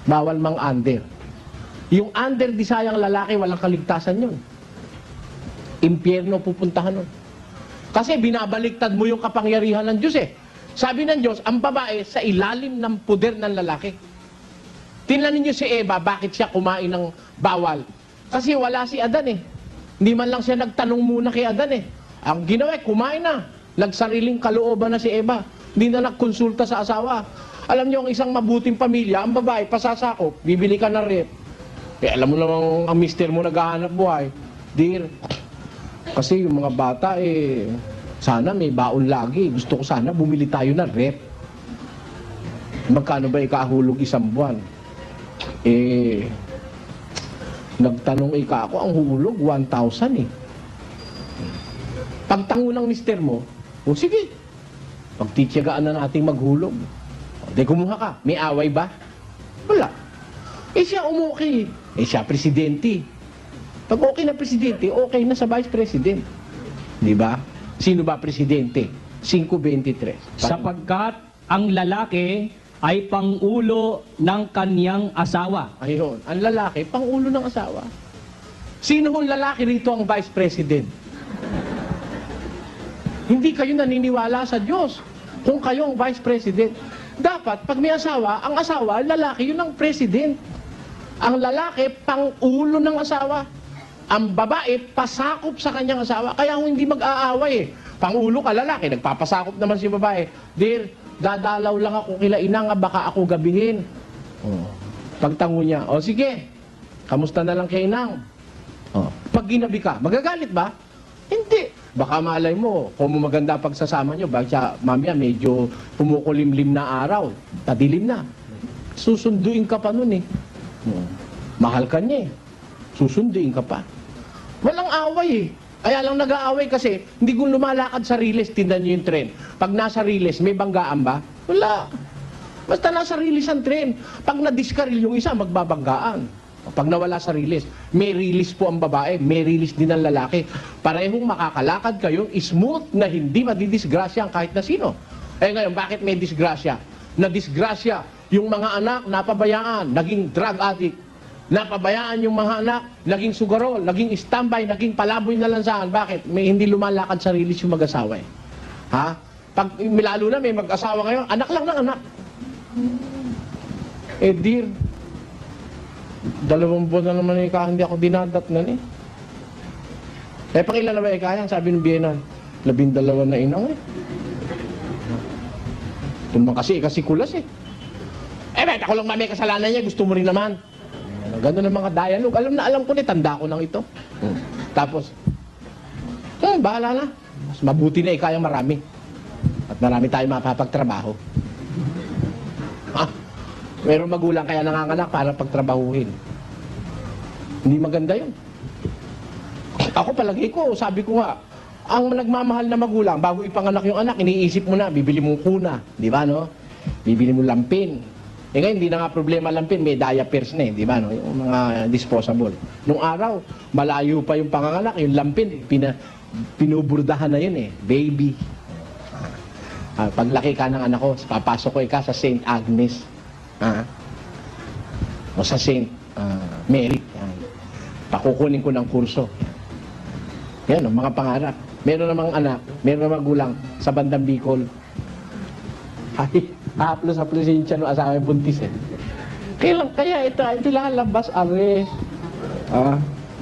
Bawal mang under. Yung under disayang lalaki, walang kaligtasan yun. Impyerno pupuntahan nun. Kasi binabaliktad mo yung kapangyarihan ng Diyos eh. Sabi ng Diyos, ang babae sa ilalim ng puder ng lalaki. Tingnan niyo si Eva, bakit siya kumain ng bawal? Kasi wala si Adan eh. Hindi man lang siya nagtanong muna kay Adan eh. Ang ginawa, kumain na. Nagsariling kalooban na si Eva. Hindi na nagkonsulta sa asawa. Alam niyo, ang isang mabuting pamilya, ang babae, pasasakop, bibili ka ng rep. Eh, alam mo namang ang mister mo naghahanap buhay. Dear, kasi yung mga bata eh, sana may baon lagi. Gusto ko sana bumili tayo ng rep. Magkano ba ikahulog isang buwan? Eh, nagtanong ika ako, ang hulog 1,000 eh. Pagtango ng mister mo, o sige, pagtityagaan na nating maghulog. Di kumuha ka, may away ba? Wala. Eh siya umukay. Eh siya presidente. Pag okay na presidente, okay na sa vice president. Di ba? Sino ba presidente? 523. Sapagkat ang lalaki ay pangulo ng kaniyang asawa. Ayun, ang lalaki, pangulo ng asawa. Sino hong lalaki rito ang vice president? Hindi kayo naniniwala sa Diyos. Kung kayo ang vice president, dapat pag may asawa, ang asawa, lalaki, yun ang president. Ang lalaki, pangulo ng asawa. Ang babae, pasakop sa kanyang asawa. Kaya hindi mag-aaway eh. Pangulo ka, lalaki, nagpapasakop naman si babae. Dear, dadalaw lang ako kila inang, baka ako gabihin. Oh. Pagtango niya, o sige, kamusta na lang kay inang? Oh. Pag ginabi ka, magagalit ba? Hindi. Baka malay mo, kung maganda pagsasama nyo, baka mamaya medyo pumukulimlim na araw, tadilim na. Susunduin ka pa nun eh. Oh. Mahal ka niya eh. Susunduin ka pa. Walang away eh. Kaya lang nag-aaway kasi, hindi kung lumalakad sa riles, tindan nyo yung tren. Pag nasa riles, may banggaan ba? Wala. Basta nasa riles ang tren. Pag nadiskaril yung isa, magbabanggaan. Pag nawala sa riles, may riles po ang babae, may riles din ang lalaki. Parehong makakalakad kayong smooth na hindi madidisgrasya ang kahit na sino. Eh ngayon, bakit may disgrasya? Na-disgrasya yung mga anak, napabayaan, naging drug addict. Napabayaan yung mga anak, naging sugarol, naging standby, naging palaboy na lansahan. Bakit? May hindi lumalakad sa rilis yung mag-asawa eh. Ha? Pag lalo na may mag-asawa ngayon, anak lang ng anak. Eh dear, 2 buwan na naman ika, hindi ako dinadatnan eh. Eh pakilan na ba ika yan? Sabi ng biyenan, 12 na inang eh. Tumang kasi kulas eh. Eh bet, ako lang may kasalanan niya, gusto mo rin naman. Gano'n ang mga dialogue. Alam ko na, tanda ko nang ito. Tapos, bahala na. Mas mabuti na ikayang marami. At marami tayong mapapagtrabaho. Ha? Meron magulang kaya nanganganak para pagtrabahuhin. Hindi maganda yun. Ako palagi ko, sabi ko nga, ang nagmamahal na magulang, bago ipanganak yung anak, iniisip mo na, bibili mong kuna. Di ba, no? Bibili mo lampin. Eh ngayon, hindi na nga problema lampin, may diapers na eh, di ba, no? Yung mga disposable. Nung araw, malayo pa yung panganganak, yung lampin, pinuburdahan na yun eh, baby. Paglaki ka ng anak ko, papasok ko ka sa St. Agnes. O sa St. Mary. Pakukunin ko ng kurso. Yan, mga pangarap. Meron namang anak, meron namang magulang sa bandang Bicol. Ay, haplos yung tiyan ng asawa yung buntis eh. Kaya ito lalabas, are.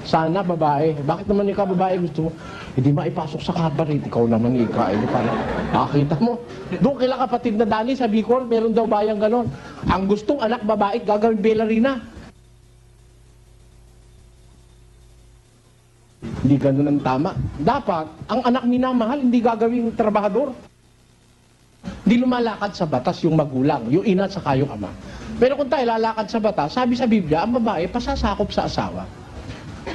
Sana babae. Bakit naman ikaw babae gusto mo? Hindi maipasok sa kabaret. Ikaw naman ikaw. Nakakita mo. Doon kila kapatid na Dani sa Bicol, meron daw bayang ganon. Ang gustong anak babae, gagawin ballerina. Hindi ganun ang tama. Dapat, ang anak minamahal, hindi gagawing trabahador. Hindi lumalakad sa batas yung magulang, yung ina at saka yung ama. Pero kung tayo lalakad sa batas, sabi sa Biblia, ang babae pasasakop sa asawa.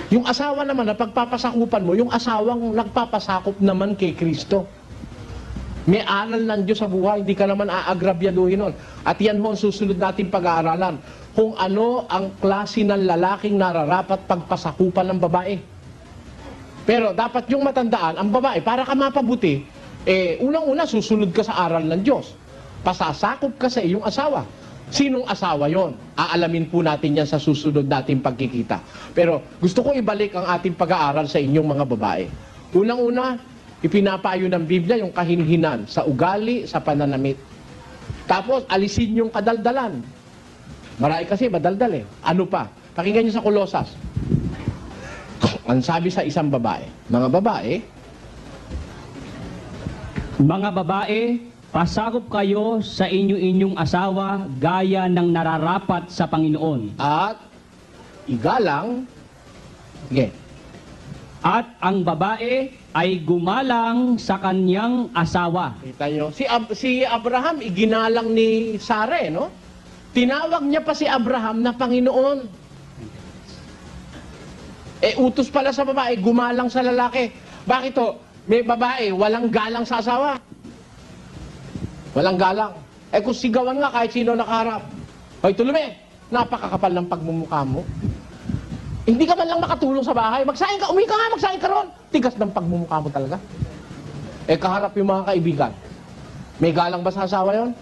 Yung asawa naman na pagpapasakupan mo, yung asawang nagpapasakop naman kay Kristo. May aral ng Diyos sa buhay, hindi ka naman aagrabyaduhin nun. At yan ho ang susunod natin pag-aaralan. Kung ano ang klase ng lalaking nararapat pagpasakupan ng babae. Pero dapat yung matandaan, ang babae, para ka mapabuti, unang-una, susunod ka sa aral ng Diyos. Pasasakop ka sa iyong asawa. Sinong asawa yon? Aalamin po natin yan sa susunod nating pagkikita. Pero gusto ko ibalik ang ating pag-aaral sa inyong mga babae. Unang-una, ipinapayo ng Biblia yung kahinhinan sa ugali, sa pananamit. Tapos, alisin yung kadaldalan. Marami kasi madaldal eh. Ano pa? Pakinggan niyo sa Kolosas. Ang sabi sa isang babae, mga babae, pasakop kayo sa inyong asawa gaya ng nararapat sa Panginoon. At igalang, sige. At ang babae ay gumalang sa kanyang asawa. Kita nyo, si Abraham iginalang ni Sara, no? Tinawag niya pa si Abraham na Panginoon. Utos pala sa babae, gumalang sa lalaki. Bakit to? May babae, walang galang sa asawa. Walang galang. Kung sigawan nga kahit sino nakaharap. Hoy, Tulume, napakakapal ng pagmumukha mo. Hindi ka man lang makatulong sa bahay. Magsaing ka, umuwi ka nga, magsaing ka ron. Tigas ng pagmumukha mo talaga. Kaharap yung mga kaibigan. May galang ba sa asawa yon?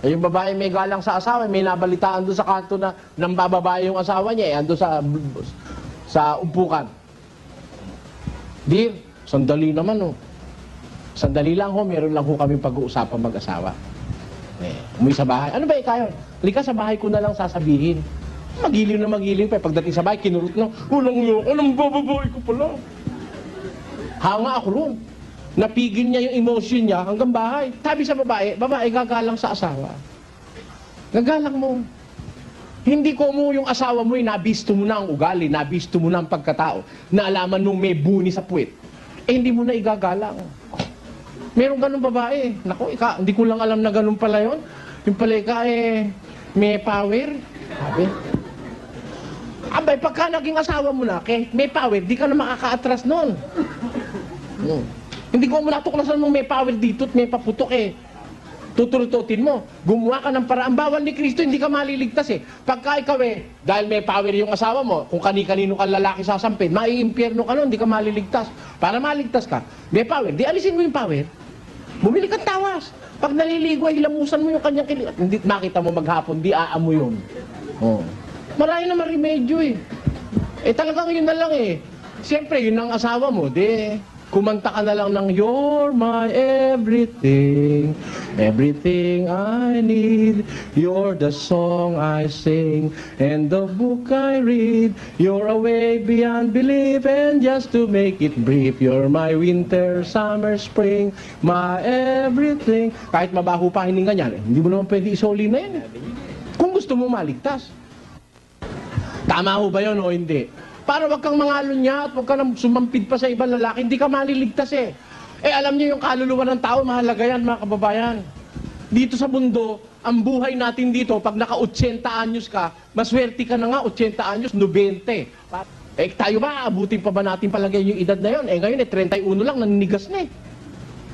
Yung babae may galang sa asawa, may nabalitaan doon sa kanto na nang bababae yung asawa niya, ando sa umpukan. Dear, sandali naman oh. Sandali lang ho, meron lang ho kami pag-uusapan mag-asawa. Umuwi sa bahay. Ano ba ikayon? Halika sa bahay ko na lang sasabihin. Magiling pa. Pagdating sa bahay, kinurot lang. Walang yoko, anong bababoy ko pala. Hanga ako ron. Napigil niya yung emotion niya hanggang bahay. Sabi sa babae, gagalang sa asawa. Gagalang mo. Hindi ko mo yung asawa mo, nabisto mo na ang ugali, nabisto mo na ang pagkatao, naalaman nung may buni sa puwet. Hindi mo na igagalang. Meron ganun babae. Naku, hindi ko lang alam na ganun pala yun. Yung pala may power. Sabi. Abay, pagka naging asawa mo na, may power, di ka na makaka-atras nun. Hindi ko mo natuklasan mong may power dito at may paputok tutulututin mo. Gumawa ka ng paraan. Bawal ni Kristo, hindi ka maliligtas Pagka ikaw dahil may power yung asawa mo, kung kani-kanino ka lalaki sasampin, maiimpyerno ka nun, hindi ka maliligtas. Para maligtas ka, may power, di alisin mo yung power. Bumili kang tawas. Pag naliligo, hilamusan mo yung kanyang kilig. Hindi makita mo maghapon, di aamo yun. Marami naman remedyo talagang yun na lang Siyempre, yun ang asawa mo, kumanta ka na lang ng You're my everything, everything I need. You're the song I sing, and the book I read. You're a way beyond belief, and just to make it brief, you're my winter, summer, spring, my everything. Kahit mabaho pa hininga niyan, hindi mo naman pwede isoli na yan kung gusto mo maligtas. Tama ho ba yun o hindi? Para wag kang mangalon niya at wag ka nang sumampid pa sa ibang lalaki, hindi ka maliligtas alam niyo yung kaluluwa ng tao, mahalaga yan mga kababayan. Dito sa mundo, ang buhay natin dito, pag naka-80 anyos ka, maswerte ka na nga, 80 anyos, 90. Tayo ba, abutin pa ba natin palagay yung edad na yun? Ngayon 31 lang, naninigas na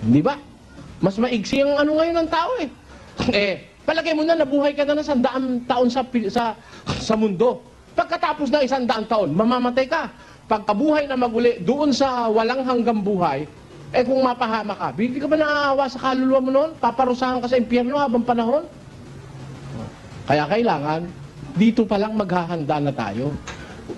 Hindi ba? Mas maigsi ang ano ngayon ng tao palagay mo na, nabuhay ka na ng 100 taon sa mundo. Pagkatapos na 100 taon, mamamatay ka. Pagkabuhay na maguli, doon sa walang hanggang buhay, kung mapahama ka, hindi ka ba naaawa sa kaluluwa mo noon? Paparusahan ka sa impyerno habang panahon? Kaya kailangan, dito pa lang maghahanda na tayo.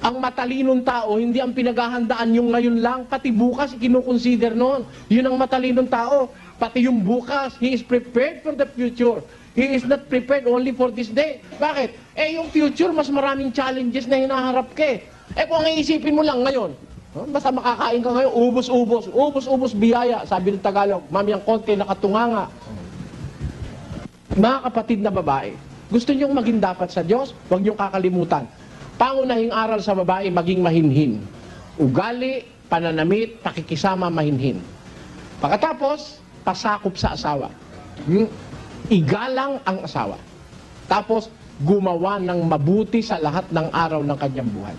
Ang matalinong tao, hindi ang pinaghahandaan yung ngayon lang, pati bukas kinukonsider noon. Yun ang matalinong tao. Pati yung bukas, he is prepared for the future. He is not prepared only for this day. Bakit? Yung future, mas maraming challenges na hinaharap ka kung ang iisipin mo lang ngayon, basta makakain ka ngayon, ubos-ubos biyaya. Sabi ng Tagalog, mamayang konti nakatunganga. Mga kapatid na babae, gusto niyong maging dapat sa Diyos, huwag niyong kakalimutan. Pangunahing aral sa babae, maging mahinhin. Ugali, pananamit, pakikisama, mahinhin. Pagkatapos, pasakop sa asawa. Igalang ang asawa. Tapos, gumawa ng mabuti sa lahat ng araw ng kanyang buhay.